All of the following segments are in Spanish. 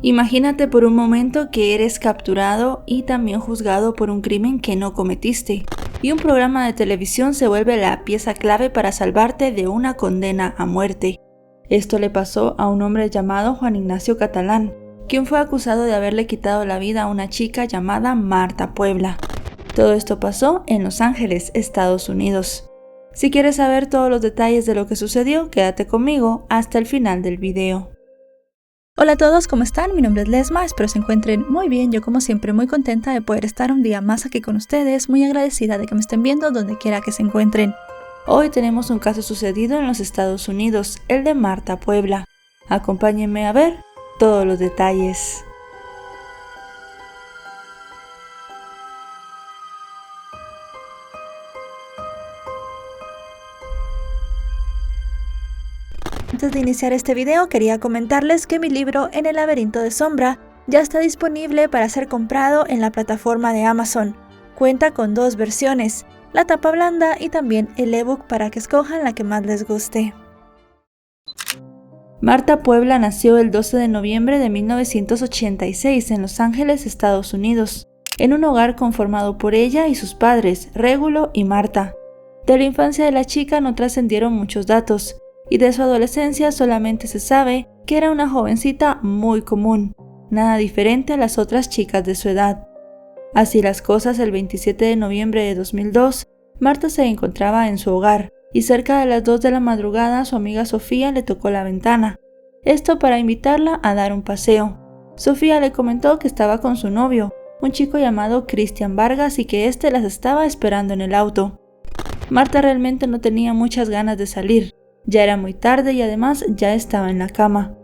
Imagínate por un momento que eres capturado y también juzgado por un crimen que no cometiste, y un programa de televisión se vuelve la pieza clave para salvarte de una condena a muerte. Esto le pasó a un hombre llamado Juan Ignacio Catalán, quien fue acusado de haberle quitado la vida a una chica llamada Marta Puebla. Todo esto pasó en Los Ángeles, Estados Unidos. Si quieres saber todos los detalles de lo que sucedió, quédate conmigo hasta el final del video. Hola a todos, ¿cómo están? Mi nombre es Lesma, espero se encuentren muy bien. Yo como siempre muy contenta de poder estar un día más aquí con ustedes, muy agradecida de que me estén viendo donde quiera que se encuentren. Hoy tenemos un caso sucedido en los Estados Unidos, el de Marta Puebla. Acompáñenme a ver todos los detalles. Antes de iniciar este video quería comentarles que mi libro En el laberinto de sombra ya está disponible para ser comprado en la plataforma de Amazon. Cuenta con 2 versiones, la tapa blanda y también el ebook para que escojan la que más les guste. Marta Puebla nació el 12 de noviembre de 1986 en Los Ángeles, Estados Unidos, en un hogar conformado por ella y sus padres, Régulo y Marta. De la infancia de la chica no trascendieron muchos datos, y de su adolescencia solamente se sabe que era una jovencita muy común, nada diferente a las otras chicas de su edad. Así las cosas, el 27 de noviembre de 2002, Marta se encontraba en su hogar, y cerca de las 2 de la madrugada su amiga Sofía le tocó la ventana, esto para invitarla a dar un paseo. Sofía le comentó que estaba con su novio, un chico llamado Cristian Vargas, y que éste las estaba esperando en el auto. Marta realmente no tenía muchas ganas de salir. Ya era muy tarde y además ya estaba en la cama.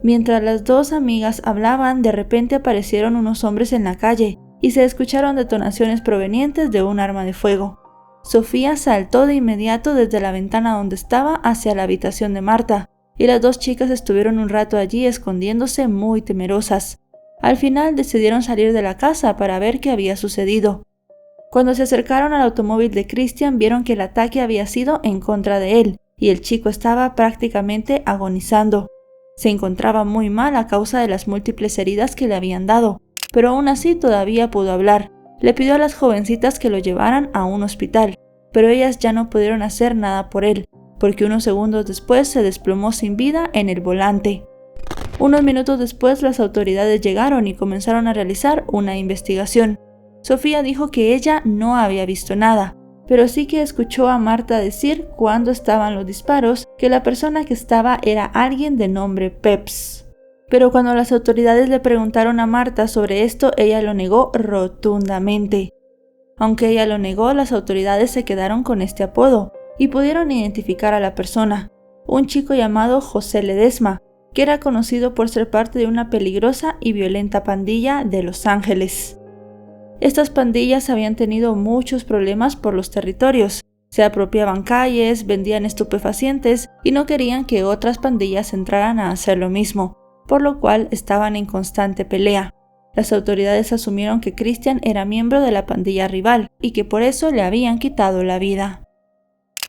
Mientras las 2 amigas hablaban, de repente aparecieron unos hombres en la calle y se escucharon detonaciones provenientes de un arma de fuego. Sofía saltó de inmediato desde la ventana donde estaba hacia la habitación de Marta, y las 2 chicas estuvieron un rato allí escondiéndose muy temerosas. Al final decidieron salir de la casa para ver qué había sucedido. Cuando se acercaron al automóvil de Cristian, vieron que el ataque había sido en contra de él, y el chico estaba prácticamente agonizando. Se encontraba muy mal a causa de las múltiples heridas que le habían dado, pero aún así todavía pudo hablar. Le pidió a las jovencitas que lo llevaran a un hospital, pero ellas ya no pudieron hacer nada por él, porque unos segundos después se desplomó sin vida en el volante. Unos minutos después las autoridades llegaron y comenzaron a realizar una investigación. Sofía dijo que ella no había visto nada, pero sí que escuchó a Marta decir cuando estaban los disparos que la persona que estaba era alguien de nombre Peps. Pero cuando las autoridades le preguntaron a Marta sobre esto, ella lo negó rotundamente. Aunque ella lo negó, las autoridades se quedaron con este apodo y pudieron identificar a la persona, un chico llamado José Ledesma, que era conocido por ser parte de una peligrosa y violenta pandilla de Los Ángeles. Estas pandillas habían tenido muchos problemas por los territorios, se apropiaban calles, vendían estupefacientes y no querían que otras pandillas entraran a hacer lo mismo, por lo cual estaban en constante pelea. Las autoridades asumieron que Cristian era miembro de la pandilla rival y que por eso le habían quitado la vida.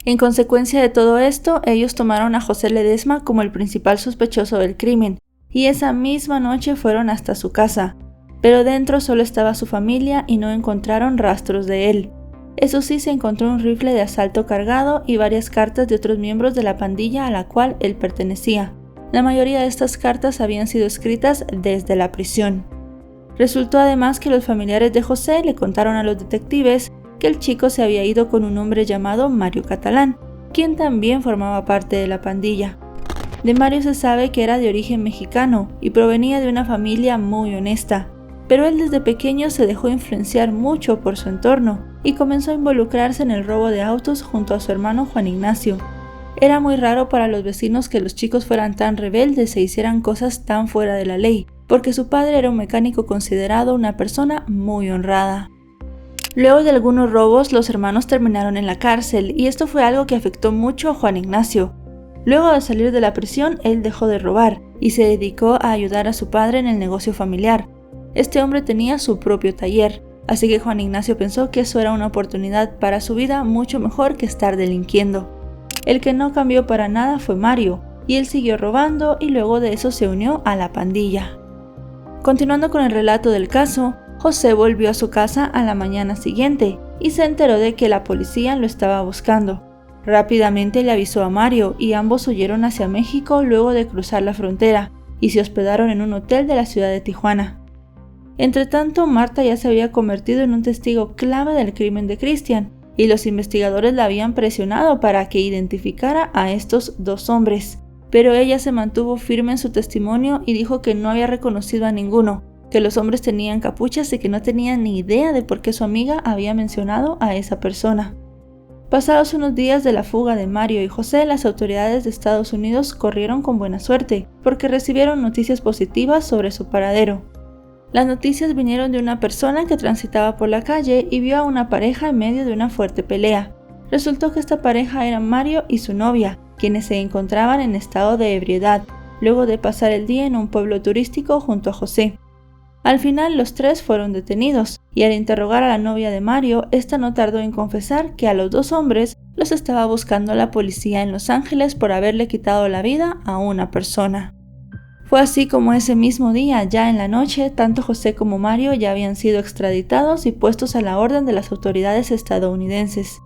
En consecuencia de todo esto, ellos tomaron a José Ledesma como el principal sospechoso del crimen, y esa misma noche fueron hasta su casa. Pero dentro solo estaba su familia y no encontraron rastros de él. Eso sí, se encontró un rifle de asalto cargado y varias cartas de otros miembros de la pandilla a la cual él pertenecía. La mayoría de estas cartas habían sido escritas desde la prisión. Resultó además que los familiares de José le contaron a los detectives que el chico se había ido con un hombre llamado Mario Catalán, quien también formaba parte de la pandilla. De Mario se sabe que era de origen mexicano y provenía de una familia muy honesta. Pero él desde pequeño se dejó influenciar mucho por su entorno y comenzó a involucrarse en el robo de autos junto a su hermano Juan Ignacio. Era muy raro para los vecinos que los chicos fueran tan rebeldes e hicieran cosas tan fuera de la ley, porque su padre era un mecánico considerado una persona muy honrada. Luego de algunos robos, los hermanos terminaron en la cárcel y esto fue algo que afectó mucho a Juan Ignacio. Luego de salir de la prisión, él dejó de robar y se dedicó a ayudar a su padre en el negocio familiar. Este hombre tenía su propio taller, así que Juan Ignacio pensó que eso era una oportunidad para su vida mucho mejor que estar delinquiendo. El que no cambió para nada fue Mario, y él siguió robando y luego de eso se unió a la pandilla. Continuando con el relato del caso, José volvió a su casa a la mañana siguiente y se enteró de que la policía lo estaba buscando. Rápidamente le avisó a Mario y ambos huyeron hacia México luego de cruzar la frontera y se hospedaron en un hotel de la ciudad de Tijuana. Entretanto, Marta ya se había convertido en un testigo clave del crimen de Cristian y los investigadores la habían presionado para que identificara a estos dos hombres, pero ella se mantuvo firme en su testimonio y dijo que no había reconocido a ninguno, que los hombres tenían capuchas y que no tenía ni idea de por qué su amiga había mencionado a esa persona. Pasados unos días de la fuga de Mario y José, las autoridades de Estados Unidos corrieron con buena suerte, porque recibieron noticias positivas sobre su paradero. Las noticias vinieron de una persona que transitaba por la calle y vio a una pareja en medio de una fuerte pelea. Resultó que esta pareja eran Mario y su novia, quienes se encontraban en estado de ebriedad, luego de pasar el día en un pueblo turístico junto a José. Al final los tres fueron detenidos, y al interrogar a la novia de Mario, esta no tardó en confesar que a los dos hombres los estaba buscando la policía en Los Ángeles por haberle quitado la vida a una persona. Fue así como ese mismo día, ya en la noche, tanto José como Mario ya habían sido extraditados y puestos a la orden de las autoridades estadounidenses.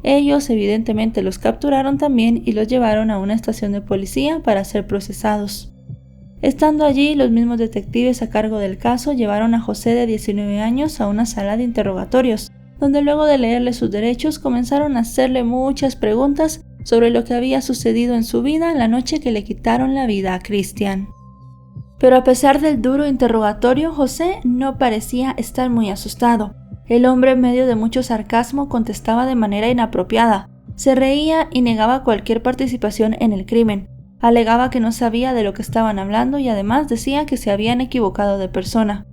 Ellos evidentemente los capturaron también y los llevaron a una estación de policía para ser procesados. Estando allí, los mismos detectives a cargo del caso llevaron a José de 19 años a una sala de interrogatorios, donde luego de leerle sus derechos comenzaron a hacerle muchas preguntas sobre lo que había sucedido en su vida la noche que le quitaron la vida a Cristian. Pero a pesar del duro interrogatorio, José no parecía estar muy asustado. El hombre, en medio de mucho sarcasmo, contestaba de manera inapropiada, se reía y negaba cualquier participación en el crimen. Alegaba que no sabía de lo que estaban hablando y además decía que se habían equivocado de persona.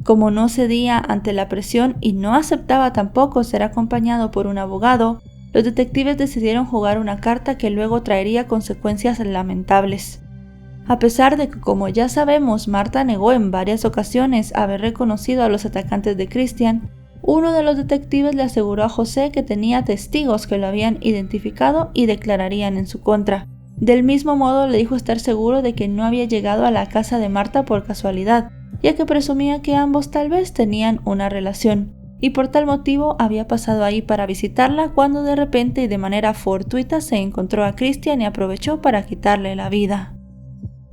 Como no cedía ante la presión y no aceptaba tampoco ser acompañado por un abogado, los detectives decidieron jugar una carta que luego traería consecuencias lamentables. A pesar de que, como ya sabemos, Marta negó en varias ocasiones haber reconocido a los atacantes de Cristian, uno de los detectives le aseguró a José que tenía testigos que lo habían identificado y declararían en su contra. Del mismo modo le dijo estar seguro de que no había llegado a la casa de Marta por casualidad, ya que presumía que ambos tal vez tenían una relación, y por tal motivo había pasado ahí para visitarla cuando de repente y de manera fortuita se encontró a Cristian y aprovechó para quitarle la vida.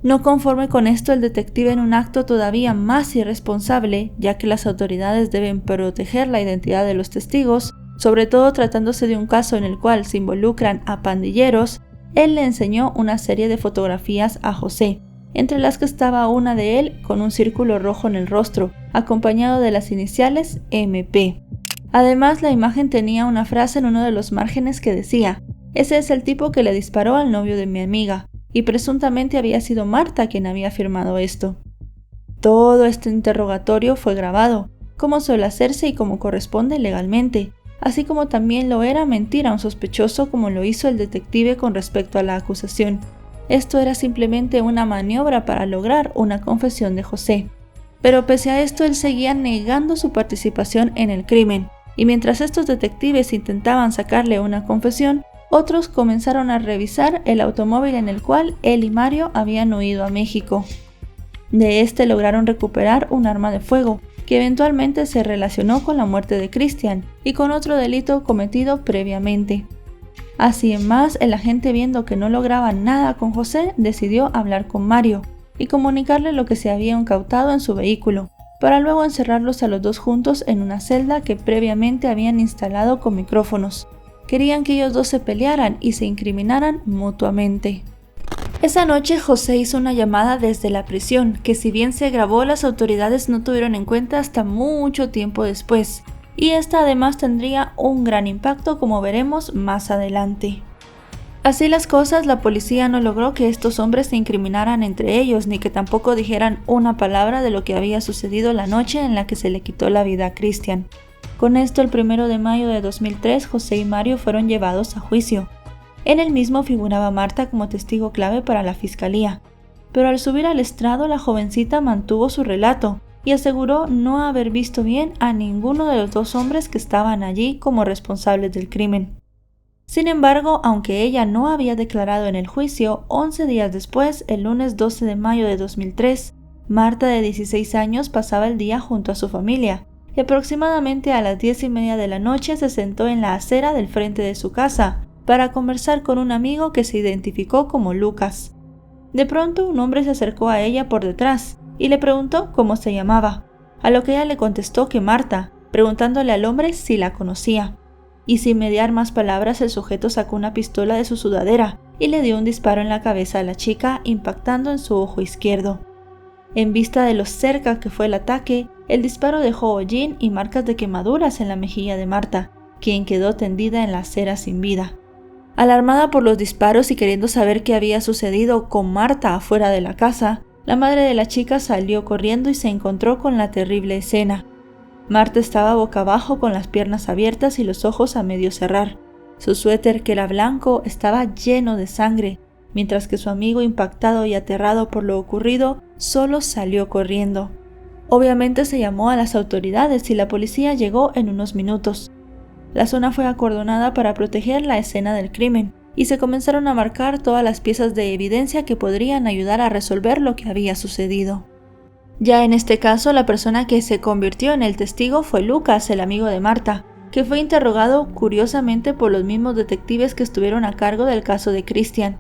No conforme con esto, el detective, en un acto todavía más irresponsable, ya que las autoridades deben proteger la identidad de los testigos, sobre todo tratándose de un caso en el cual se involucran a pandilleros, él le enseñó una serie de fotografías a José, entre las que estaba una de él con un círculo rojo en el rostro, acompañado de las iniciales MP. Además, la imagen tenía una frase en uno de los márgenes que decía: "Ese es el tipo que le disparó al novio de mi amiga", y presuntamente había sido Marta quien había firmado esto. Todo este interrogatorio fue grabado, como suele hacerse y como corresponde legalmente, así como también lo era mentir a un sospechoso como lo hizo el detective con respecto a la acusación. Esto era simplemente una maniobra para lograr una confesión de José. Pero pese a esto, él seguía negando su participación en el crimen, y mientras estos detectives intentaban sacarle una confesión, otros comenzaron a revisar el automóvil en el cual él y Mario habían huido a México. De este lograron recuperar un arma de fuego, que eventualmente se relacionó con la muerte de Cristian y con otro delito cometido previamente. Así en más, el agente, viendo que no lograba nada con José, decidió hablar con Mario y comunicarle lo que se había incautado en su vehículo, para luego encerrarlos a los dos juntos en una celda que previamente habían instalado con micrófonos. Querían que ellos dos se pelearan y se incriminaran mutuamente. Esa noche José hizo una llamada desde la prisión, que si bien se grabó, las autoridades no tuvieron en cuenta hasta mucho tiempo después, y esta además tendría un gran impacto, como veremos más adelante. Así las cosas, la policía no logró que estos hombres se incriminaran entre ellos, ni que tampoco dijeran una palabra de lo que había sucedido la noche en la que se le quitó la vida a Cristian. Con esto, el 1 de mayo de 2003, José y Mario fueron llevados a juicio. En el mismo figuraba Marta como testigo clave para la fiscalía, pero al subir al estrado la jovencita mantuvo su relato y aseguró no haber visto bien a ninguno de los dos hombres que estaban allí como responsables del crimen. Sin embargo, aunque ella no había declarado en el juicio, 11 días después, el lunes 12 de mayo de 2003, Marta, de 16 años, pasaba el día junto a su familia y aproximadamente a las 10:30 de la noche se sentó en la acera del frente de su casa para conversar con un amigo que se identificó como Lucas. De pronto un hombre se acercó a ella por detrás y le preguntó cómo se llamaba, a lo que ella le contestó que Marta, preguntándole al hombre si la conocía. Y sin mediar más palabras, el sujeto sacó una pistola de su sudadera y le dio un disparo en la cabeza a la chica, impactando en su ojo izquierdo. En vista de lo cerca que fue el ataque, el disparo dejó hollín y marcas de quemaduras en la mejilla de Marta, quien quedó tendida en la acera sin vida. Alarmada por los disparos y queriendo saber qué había sucedido con Marta afuera de la casa, la madre de la chica salió corriendo y se encontró con la terrible escena. Marta estaba boca abajo con las piernas abiertas y los ojos a medio cerrar. Su suéter, que era blanco, estaba lleno de sangre, mientras que su amigo, impactado y aterrado por lo ocurrido, solo salió corriendo. Obviamente se llamó a las autoridades y la policía llegó en unos minutos. La zona fue acordonada para proteger la escena del crimen y se comenzaron a marcar todas las piezas de evidencia que podrían ayudar a resolver lo que había sucedido. Ya en este caso, la persona que se convirtió en el testigo fue Lucas, el amigo de Marta, que fue interrogado curiosamente por los mismos detectives que estuvieron a cargo del caso de Christian.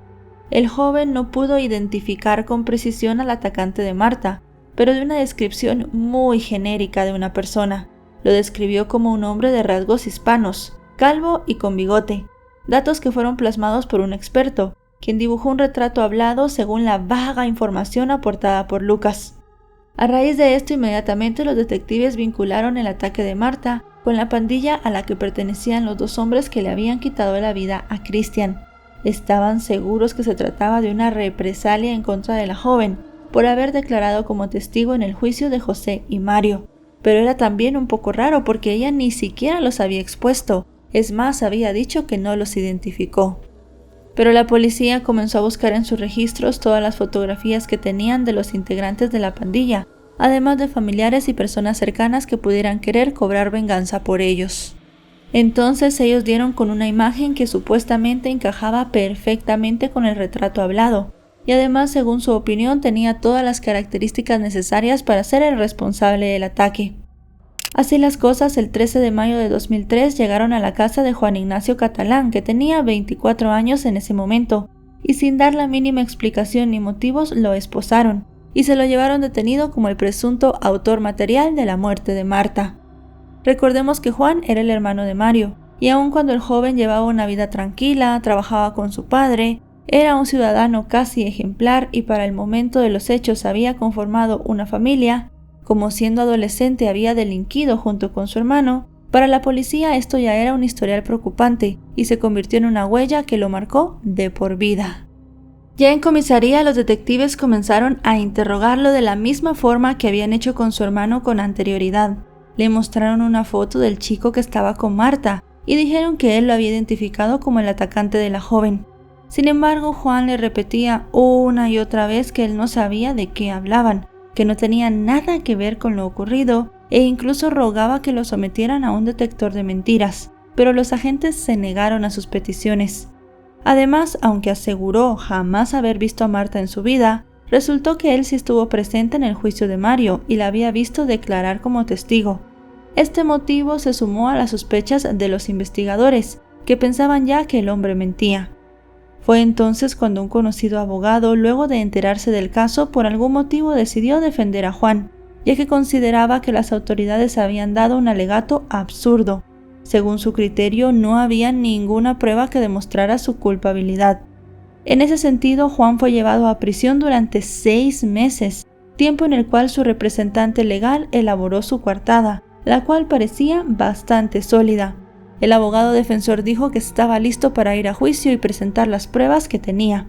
El joven no pudo identificar con precisión al atacante de Marta, pero dio una descripción muy genérica de una persona. Lo describió como un hombre de rasgos hispanos, calvo y con bigote, datos que fueron plasmados por un experto, quien dibujó un retrato hablado según la vaga información aportada por Lucas. A raíz de esto, inmediatamente los detectives vincularon el ataque de Marta con la pandilla a la que pertenecían los dos hombres que le habían quitado la vida a Christian. Estaban seguros que se trataba de una represalia en contra de la joven por haber declarado como testigo en el juicio de José y Mario. Pero era también un poco raro porque ella ni siquiera los había expuesto, es más, había dicho que no los identificó. Pero la policía comenzó a buscar en sus registros todas las fotografías que tenían de los integrantes de la pandilla, además de familiares y personas cercanas que pudieran querer cobrar venganza por ellos. Entonces ellos dieron con una imagen que supuestamente encajaba perfectamente con el retrato hablado, y además, según su opinión, tenía todas las características necesarias para ser el responsable del ataque. Así las cosas, el 13 de mayo de 2003 llegaron a la casa de Juan Ignacio Catalán, que tenía 24 años en ese momento, y sin dar la mínima explicación ni motivos lo esposaron, y se lo llevaron detenido como el presunto autor material de la muerte de Marta. Recordemos que Juan era el hermano de Mario, y aun cuando el joven llevaba una vida tranquila, trabajaba con su padre, era un ciudadano casi ejemplar y para el momento de los hechos había conformado una familia, como siendo adolescente había delinquido junto con su hermano, para la policía esto ya era un historial preocupante y se convirtió en una huella que lo marcó de por vida. Ya en comisaría, los detectives comenzaron a interrogarlo de la misma forma que habían hecho con su hermano con anterioridad. Le mostraron una foto del chico que estaba con Marta y dijeron que él lo había identificado como el atacante de la joven. Sin embargo, Juan le repetía una y otra vez que él no sabía de qué hablaban, que no tenía nada que ver con lo ocurrido e incluso rogaba que lo sometieran a un detector de mentiras, pero los agentes se negaron a sus peticiones. Además, aunque aseguró jamás haber visto a Marta en su vida, resultó que él sí estuvo presente en el juicio de Mario y la había visto declarar como testigo. Este motivo se sumó a las sospechas de los investigadores, que pensaban ya que el hombre mentía. Fue entonces cuando un conocido abogado, luego de enterarse del caso, por algún motivo decidió defender a Juan, ya que consideraba que las autoridades habían dado un alegato absurdo. Según su criterio, no había ninguna prueba que demostrara su culpabilidad. En ese sentido, Juan fue llevado a prisión durante 6 meses, tiempo en el cual su representante legal elaboró su coartada, la cual parecía bastante sólida. El abogado defensor dijo que estaba listo para ir a juicio y presentar las pruebas que tenía.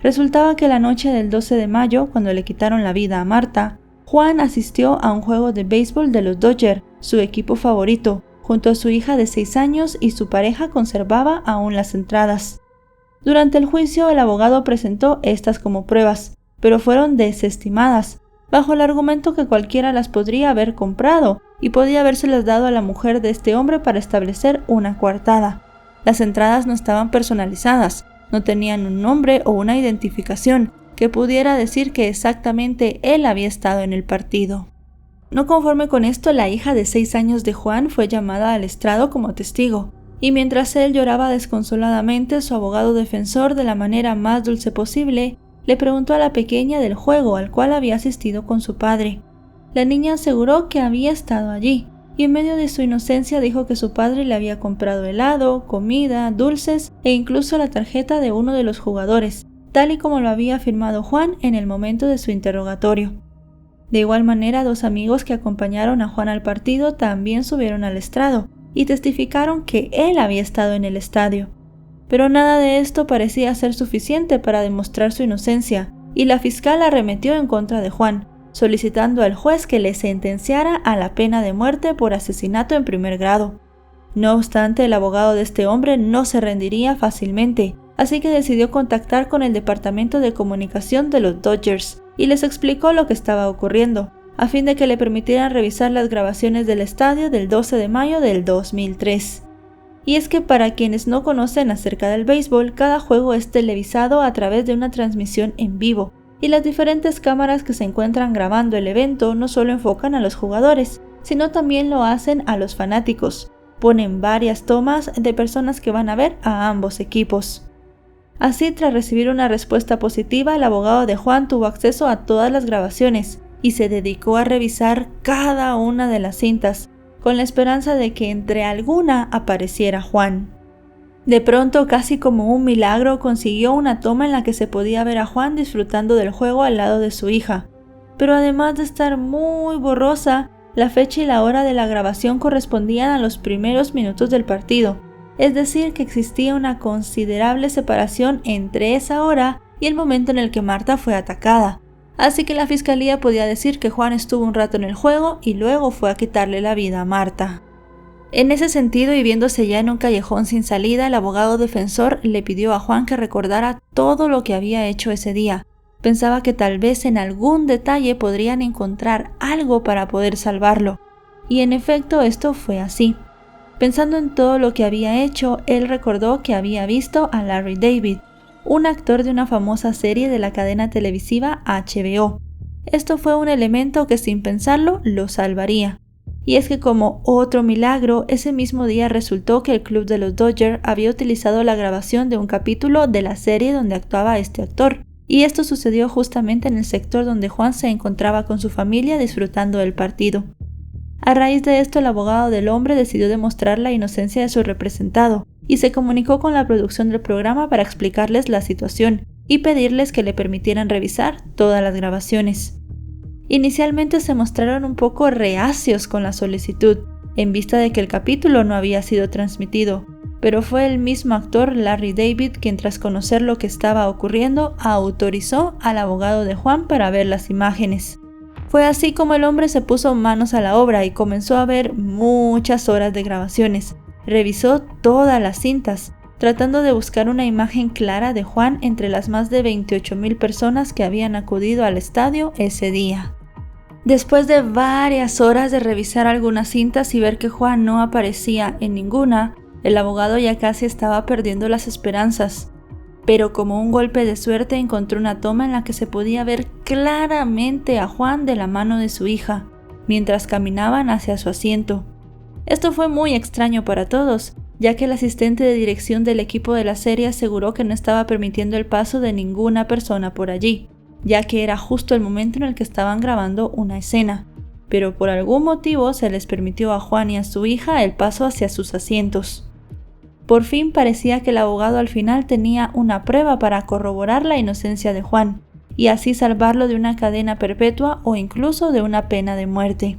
Resultaba que la noche del 12 de mayo, cuando le quitaron la vida a Marta, Juan asistió a un juego de béisbol de los Dodgers, su equipo favorito, junto a su hija de 6 años y su pareja conservaba aún las entradas. Durante el juicio, el abogado presentó estas como pruebas, pero fueron desestimadas, bajo el argumento que cualquiera las podría haber comprado y podía habérselas dado a la mujer de este hombre para establecer una coartada. Las entradas no estaban personalizadas, no tenían un nombre o una identificación, que pudiera decir que exactamente él había estado en el partido. No conforme con esto, la hija de 6 años de Juan fue llamada al estrado como testigo, y mientras él lloraba desconsoladamente, su abogado defensor, de la manera más dulce posible, le preguntó a la pequeña del juego al cual había asistido con su padre. La niña aseguró que había estado allí, y en medio de su inocencia dijo que su padre le había comprado helado, comida, dulces e incluso la tarjeta de uno de los jugadores, tal y como lo había afirmado Juan en el momento de su interrogatorio. De igual manera, 2 amigos que acompañaron a Juan al partido también subieron al estrado y testificaron que él había estado en el estadio. Pero nada de esto parecía ser suficiente para demostrar su inocencia, y la fiscal arremetió en contra de Juan, solicitando al juez que le sentenciara a la pena de muerte por asesinato en primer grado. No obstante, el abogado de este hombre no se rendiría fácilmente, así que decidió contactar con el departamento de comunicación de los Dodgers y les explicó lo que estaba ocurriendo, a fin de que le permitieran revisar las grabaciones del estadio del 12 de mayo del 2003. Y es que para quienes no conocen acerca del béisbol, cada juego es televisado a través de una transmisión en vivo, y las diferentes cámaras que se encuentran grabando el evento no solo enfocan a los jugadores, sino también lo hacen a los fanáticos. Ponen varias tomas de personas que van a ver a ambos equipos. Así, tras recibir una respuesta positiva, el abogado de Juan tuvo acceso a todas las grabaciones y se dedicó a revisar cada una de las cintas, con la esperanza de que entre alguna apareciera Juan. De pronto, casi como un milagro, consiguió una toma en la que se podía ver a Juan disfrutando del juego al lado de su hija. Pero además de estar muy borrosa, la fecha y la hora de la grabación correspondían a los primeros minutos del partido, es decir, que existía una considerable separación entre esa hora y el momento en el que Marta fue atacada. Así que la fiscalía podía decir que Juan estuvo un rato en el juego y luego fue a quitarle la vida a Marta. En ese sentido, y viéndose ya en un callejón sin salida, el abogado defensor le pidió a Juan que recordara todo lo que había hecho ese día. Pensaba que tal vez en algún detalle podrían encontrar algo para poder salvarlo. Y en efecto, esto fue así. Pensando en todo lo que había hecho, él recordó que había visto a Larry David, un actor de una famosa serie de la cadena televisiva HBO. Esto fue un elemento que sin pensarlo lo salvaría. Y es que como otro milagro, ese mismo día resultó que el club de los Dodgers había utilizado la grabación de un capítulo de la serie donde actuaba este actor. Y esto sucedió justamente en el sector donde Juan se encontraba con su familia disfrutando del partido. A raíz de esto, el abogado del hombre decidió demostrar la inocencia de su representado y se comunicó con la producción del programa para explicarles la situación y pedirles que le permitieran revisar todas las grabaciones. Inicialmente se mostraron un poco reacios con la solicitud, en vista de que el capítulo no había sido transmitido, pero fue el mismo actor Larry David quien, tras conocer lo que estaba ocurriendo, autorizó al abogado de Juan para ver las imágenes. Fue así como el hombre se puso manos a la obra y comenzó a ver muchas horas de grabaciones. Revisó todas las cintas, tratando de buscar una imagen clara de Juan entre las más de 28,000 personas que habían acudido al estadio ese día. Después de varias horas de revisar algunas cintas y ver que Juan no aparecía en ninguna, el abogado ya casi estaba perdiendo las esperanzas. Pero como un golpe de suerte encontró una toma en la que se podía ver claramente a Juan de la mano de su hija, mientras caminaban hacia su asiento. Esto fue muy extraño para todos, ya que el asistente de dirección del equipo de la serie aseguró que no estaba permitiendo el paso de ninguna persona por allí, ya que era justo el momento en el que estaban grabando una escena, pero por algún motivo se les permitió a Juan y a su hija el paso hacia sus asientos. Por fin parecía que el abogado al final tenía una prueba para corroborar la inocencia de Juan, y así salvarlo de una cadena perpetua o incluso de una pena de muerte.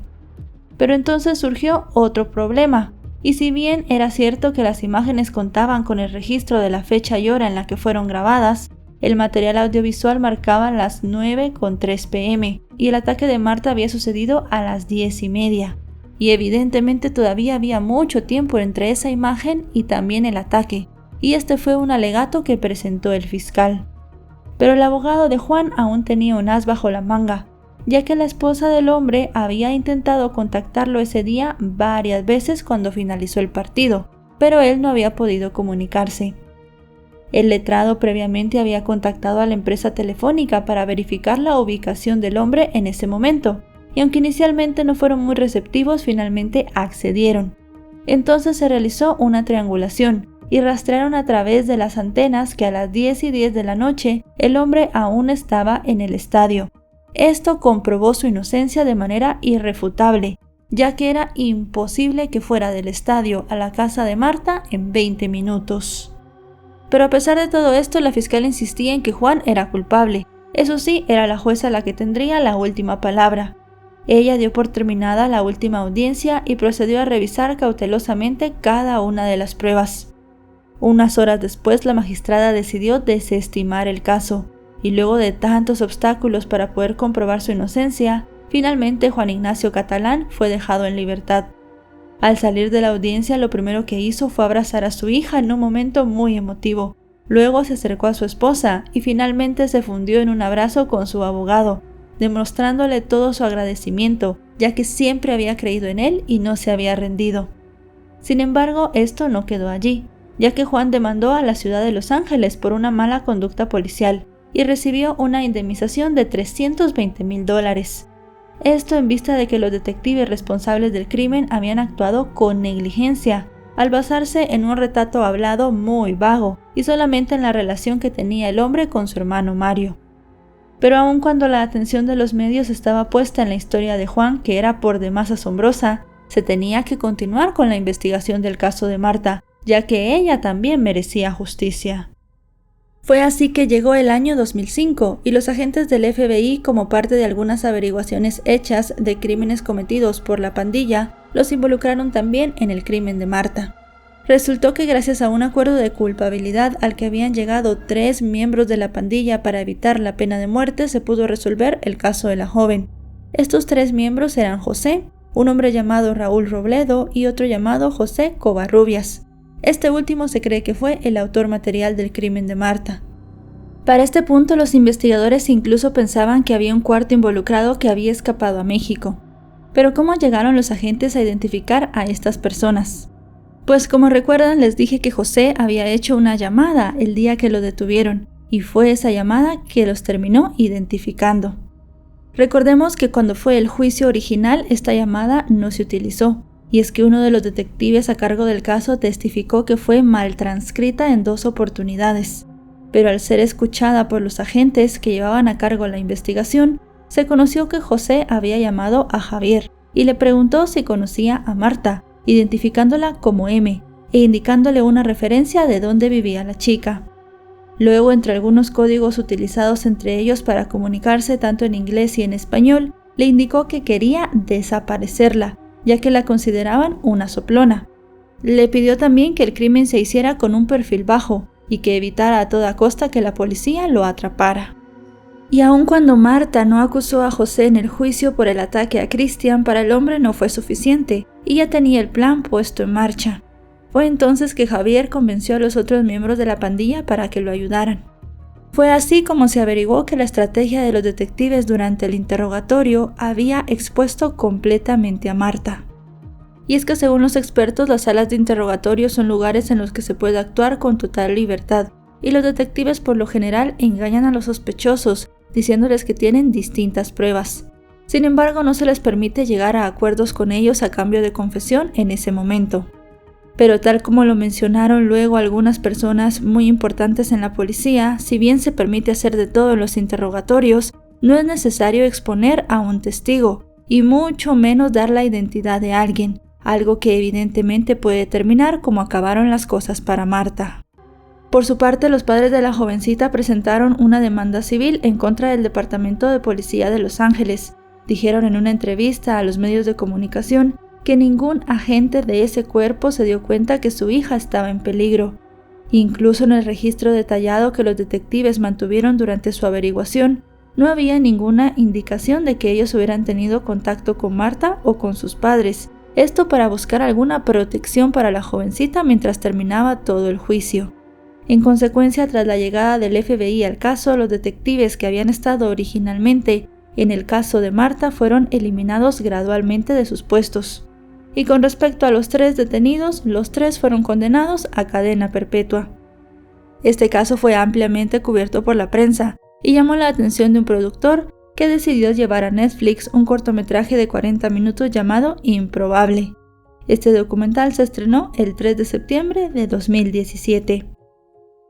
Pero entonces surgió otro problema, y si bien era cierto que las imágenes contaban con el registro de la fecha y hora en la que fueron grabadas, el material audiovisual marcaba las 9:03 p.m. y el ataque de Marta había sucedido a las 10:30. Y evidentemente todavía había mucho tiempo entre esa imagen y también el ataque, y este fue un alegato que presentó el fiscal. Pero el abogado de Juan aún tenía un as bajo la manga, ya que la esposa del hombre había intentado contactarlo ese día varias veces cuando finalizó el partido, pero él no había podido comunicarse. El letrado previamente había contactado a la empresa telefónica para verificar la ubicación del hombre en ese momento, y aunque inicialmente no fueron muy receptivos, finalmente accedieron. Entonces se realizó una triangulación y rastrearon a través de las antenas que a las 10:10 de la noche el hombre aún estaba en el estadio. Esto comprobó su inocencia de manera irrefutable, ya que era imposible que fuera del estadio a la casa de Marta en 20 minutos. Pero a pesar de todo esto, la fiscal insistía en que Juan era culpable. Eso sí, era la jueza la que tendría la última palabra. Ella dio por terminada la última audiencia y procedió a revisar cautelosamente cada una de las pruebas. Unas horas después, la magistrada decidió desestimar el caso, y luego de tantos obstáculos para poder comprobar su inocencia, finalmente Juan Ignacio Catalán fue dejado en libertad. Al salir de la audiencia, lo primero que hizo fue abrazar a su hija en un momento muy emotivo. Luego se acercó a su esposa y finalmente se fundió en un abrazo con su abogado, demostrándole todo su agradecimiento, ya que siempre había creído en él y no se había rendido. Sin embargo, esto no quedó allí, ya que Juan demandó a la ciudad de Los Ángeles por una mala conducta policial y recibió una indemnización de $320,000. Esto en vista de que los detectives responsables del crimen habían actuado con negligencia, al basarse en un retrato hablado muy vago y solamente en la relación que tenía el hombre con su hermano Mario. Pero aun cuando la atención de los medios estaba puesta en la historia de Juan, que era por demás asombrosa, se tenía que continuar con la investigación del caso de Marta, ya que ella también merecía justicia. Fue así que llegó el año 2005 y los agentes del FBI, como parte de algunas averiguaciones hechas de crímenes cometidos por la pandilla, los involucraron también en el crimen de Marta. Resultó que gracias a un acuerdo de culpabilidad al que habían llegado 3 miembros de la pandilla para evitar la pena de muerte, se pudo resolver el caso de la joven. Estos 3 miembros eran José, un hombre llamado Raúl Robledo y otro llamado José Covarrubias. Este último se cree que fue el autor material del crimen de Marta. Para este punto, los investigadores incluso pensaban que había un cuarto involucrado que había escapado a México. Pero ¿cómo llegaron los agentes a identificar a estas personas? Pues como recuerdan, les dije que José había hecho una llamada el día que lo detuvieron, y fue esa llamada que los terminó identificando. Recordemos que cuando fue el juicio original, esta llamada no se utilizó, y es que uno de los detectives a cargo del caso testificó que fue mal transcrita en 2 oportunidades. Pero al ser escuchada por los agentes que llevaban a cargo la investigación, se conoció que José había llamado a Javier y le preguntó si conocía a Marta, identificándola como M e indicándole una referencia de dónde vivía la chica. Luego, entre algunos códigos utilizados entre ellos para comunicarse tanto en inglés y en español, le indicó que quería desaparecerla, ya que la consideraban una soplona. Le pidió también que el crimen se hiciera con un perfil bajo y que evitara a toda costa que la policía lo atrapara. Y aun cuando Marta no acusó a José en el juicio por el ataque a Cristian, para el hombre no fue suficiente y ya tenía el plan puesto en marcha. Fue entonces que Javier convenció a los otros miembros de la pandilla para que lo ayudaran. Fue así como se averiguó que la estrategia de los detectives durante el interrogatorio había expuesto completamente a Marta. Y es que según los expertos, las salas de interrogatorio son lugares en los que se puede actuar con total libertad, y los detectives por lo general engañan a los sospechosos, diciéndoles que tienen distintas pruebas. Sin embargo, no se les permite llegar a acuerdos con ellos a cambio de confesión en ese momento. Pero tal como lo mencionaron luego algunas personas muy importantes en la policía, si bien se permite hacer de todo en los interrogatorios, no es necesario exponer a un testigo, y mucho menos dar la identidad de alguien, algo que evidentemente puede determinar cómo acabaron las cosas para Marta. Por su parte, los padres de la jovencita presentaron una demanda civil en contra del Departamento de Policía de Los Ángeles. Dijeron en una entrevista a los medios de comunicación que ningún agente de ese cuerpo se dio cuenta que su hija estaba en peligro. Incluso en el registro detallado que los detectives mantuvieron durante su averiguación, no había ninguna indicación de que ellos hubieran tenido contacto con Marta o con sus padres. Esto para buscar alguna protección para la jovencita mientras terminaba todo el juicio. En consecuencia, tras la llegada del FBI al caso, los detectives que habían estado originalmente en el caso de Marta fueron eliminados gradualmente de sus puestos. Y con respecto a los 3 detenidos, los 3 fueron condenados a cadena perpetua. Este caso fue ampliamente cubierto por la prensa y llamó la atención de un productor que decidió llevar a Netflix un cortometraje de 40 minutos llamado Improbable. Este documental se estrenó el 3 de septiembre de 2017.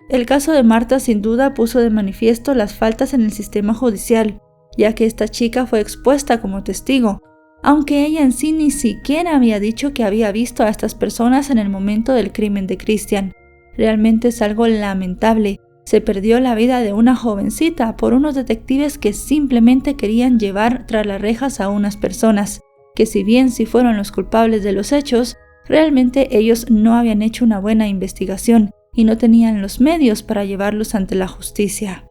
El caso de Marta sin duda puso de manifiesto las faltas en el sistema judicial, ya que esta chica fue expuesta como testigo, aunque ella en sí ni siquiera había dicho que había visto a estas personas en el momento del crimen de Christian. Realmente es algo lamentable. Se perdió la vida de una jovencita por unos detectives que simplemente querían llevar tras las rejas a unas personas, que si bien sí fueron los culpables de los hechos, realmente ellos no habían hecho una buena investigación y no tenían los medios para llevarlos ante la justicia.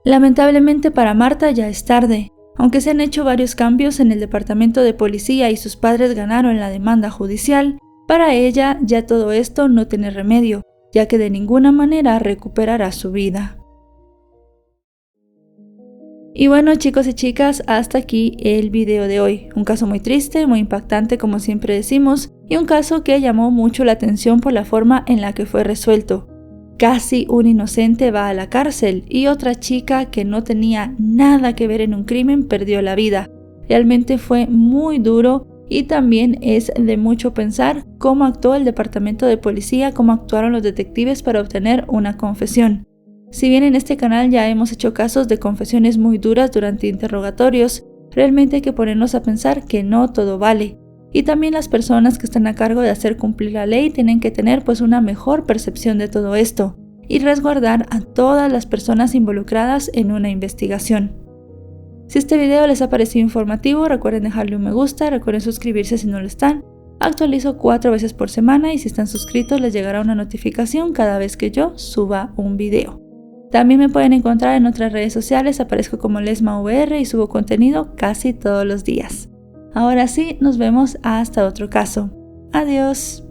Lamentablemente para Marta ya es tarde. Aunque se han hecho varios cambios en el departamento de policía y sus padres ganaron la demanda judicial, para ella ya todo esto no tiene remedio, ya que de ninguna manera recuperará su vida. Y bueno, chicos y chicas, hasta aquí el video de hoy. Un caso muy triste, muy impactante como siempre decimos, y un caso que llamó mucho la atención por la forma en la que fue resuelto. Casi un inocente va a la cárcel y otra chica que no tenía nada que ver en un crimen perdió la vida. Realmente fue muy duro y también es de mucho pensar cómo actuó el departamento de policía, cómo actuaron los detectives para obtener una confesión. Si bien en este canal ya hemos hecho casos de confesiones muy duras durante interrogatorios, realmente hay que ponernos a pensar que no todo vale. Y también las personas que están a cargo de hacer cumplir la ley tienen que tener pues una mejor percepción de todo esto y resguardar a todas las personas involucradas en una investigación. Si este video les ha parecido informativo, recuerden dejarle un me gusta, recuerden suscribirse si no lo están. Actualizo 4 veces por semana y si están suscritos les llegará una notificación cada vez que yo suba un video. También me pueden encontrar en otras redes sociales, aparezco como LesmaVR y subo contenido casi todos los días. Ahora sí, nos vemos hasta otro caso. Adiós.